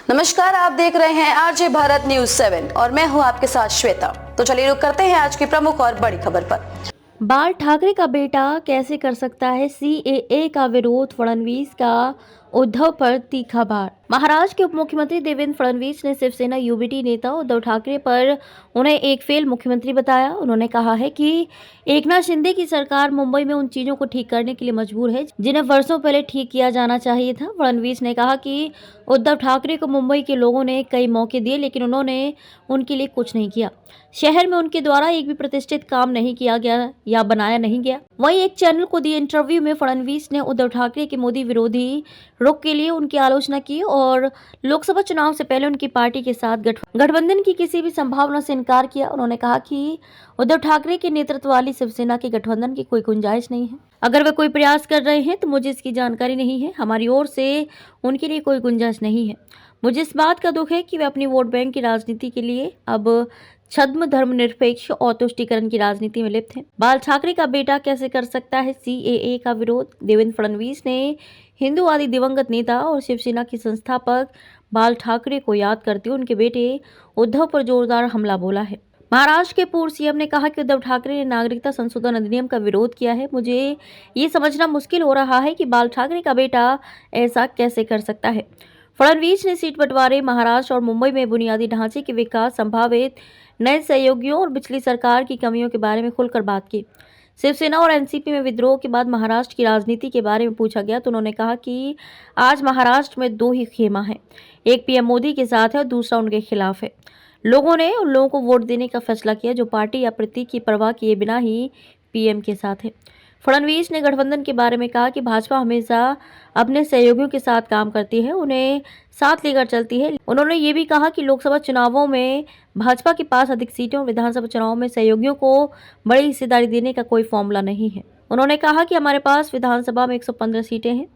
नमस्कार, आप देख रहे हैं आरजे भारत न्यूज 7 और मैं हूं आपके साथ श्वेता। तो चलिए रुक करते हैं आज की प्रमुख और बड़ी खबर पर। बाल ठाकरे का बेटा कैसे कर सकता है सीएए का विरोध, फडणवीस का उद्धव पर तीखा भार। महाराष्ट्र के उप मुख्यमंत्री देवेंद्र फडणवीस ने शिवसेना यूबीटी नेता उद्धव ठाकरे पर उन्हें एक फेल मुख्यमंत्री बताया। उन्होंने कहा है कि एकनाथ शिंदे की सरकार मुंबई में उन चीजों को ठीक करने के लिए मजबूर है जिन्हें वर्षों पहले ठीक किया जाना चाहिए था। फडणवीस ने कहा कि उद्धव ठाकरे को मुंबई के लोगों ने कई मौके दिए, लेकिन उन्होंने उनके लिए कुछ नहीं किया। शहर में उनके द्वारा एक भी प्रतिष्ठित काम नहीं किया गया या बनाया नहीं गया। वहीं एक चैनल को दिए इंटरव्यू में फडणवीस ने उद्धव ठाकरे के मोदी विरोधी रुख के लिए उनकी आलोचना की और लोकसभा चुनाव से पहले उनकी पार्टी के साथ गठबंधन की किसी भी संभावना से इनकार किया। उन्होंने कहा कि उद्धव ठाकरे के नेतृत्व वाली शिवसेना के गठबंधन की कोई गुंजाइश नहीं है। अगर वे कोई प्रयास कर रहे हैं तो मुझे इसकी जानकारी नहीं है। हमारी ओर से उनके लिए कोई गुंजाइश नहीं है। मुझे इस बात का दुख है कि वे अपनी वोट बैंक की राजनीति के लिए अब छद्म धर्मनिरपेक्ष और तुष्टीकरण की राजनीति में लिप्त हैं। बाल ठाकरे का बेटा कैसे कर सकता है सीएए का विरोध। देवेंद्र फडणवीस ने हिंदूवादी दिवंगत नेता और शिवसेना के संस्थापक बाल ठाकरे को याद करते हुए उनके बेटे उद्धव पर जोरदार हमला बोला है। महाराष्ट्र के पूर्व सीएम ने कहा कि उद्धव ठाकरे ने नागरिकता संशोधन अधिनियम का विरोध किया है। मुझे ये समझना मुश्किल हो रहा है कि बाल ठाकरे का बेटा ऐसा कैसे कर सकता है। फडणवीस ने सीट बंटवारे, महाराष्ट्र और मुंबई में बुनियादी ढांचे के विकास, संभावित नए सहयोगियों और पिछली सरकार की कमियों के बारे में खुलकर बात की। शिवसेना और एनसीपी में विद्रोह के बाद महाराष्ट्र की राजनीति के बारे में पूछा गया तो उन्होंने कहा कि आज महाराष्ट्र में दो ही खेमा है, एक पीएम मोदी के साथ है और दूसरा उनके खिलाफ है। लोगों ने उन लोगों को वोट देने का फैसला किया जो पार्टी या प्रतीक की परवाह किए बिना ही पीएम के साथ है। फडणवीस ने गठबंधन के बारे में कहा कि भाजपा हमेशा अपने सहयोगियों के साथ काम करती है, उन्हें साथ लेकर चलती है। उन्होंने ये भी कहा कि लोकसभा चुनावों में भाजपा के पास अधिक सीटें और विधानसभा चुनावों में सहयोगियों को बड़ी हिस्सेदारी देने का कोई फॉर्मूला नहीं है। उन्होंने कहा कि हमारे पास विधानसभा में 115 सीटें हैं,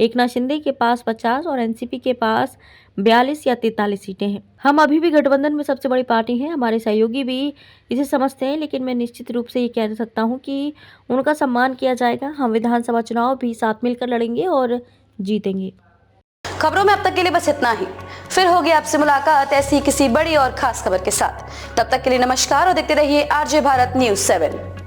एकनाथ शिंदे के पास 50 और एनसीपी के पास 42 या 43 सीटें हैं। हम अभी भी गठबंधन में सबसे बड़ी पार्टी हैं। हमारे सहयोगी भी इसे समझते हैं, लेकिन मैं निश्चित रूप से ये कह सकता हूं कि उनका सम्मान किया जाएगा। हम विधानसभा चुनाव भी साथ मिलकर लड़ेंगे और जीतेंगे। खबरों में अब तक के लिए बस इतना ही। फिर होगी आपसे मुलाकात ऐसी किसी बड़ी और खास खबर के साथ। तब तक के लिए नमस्कार और देखते रहिए आरजे भारत न्यूज 7।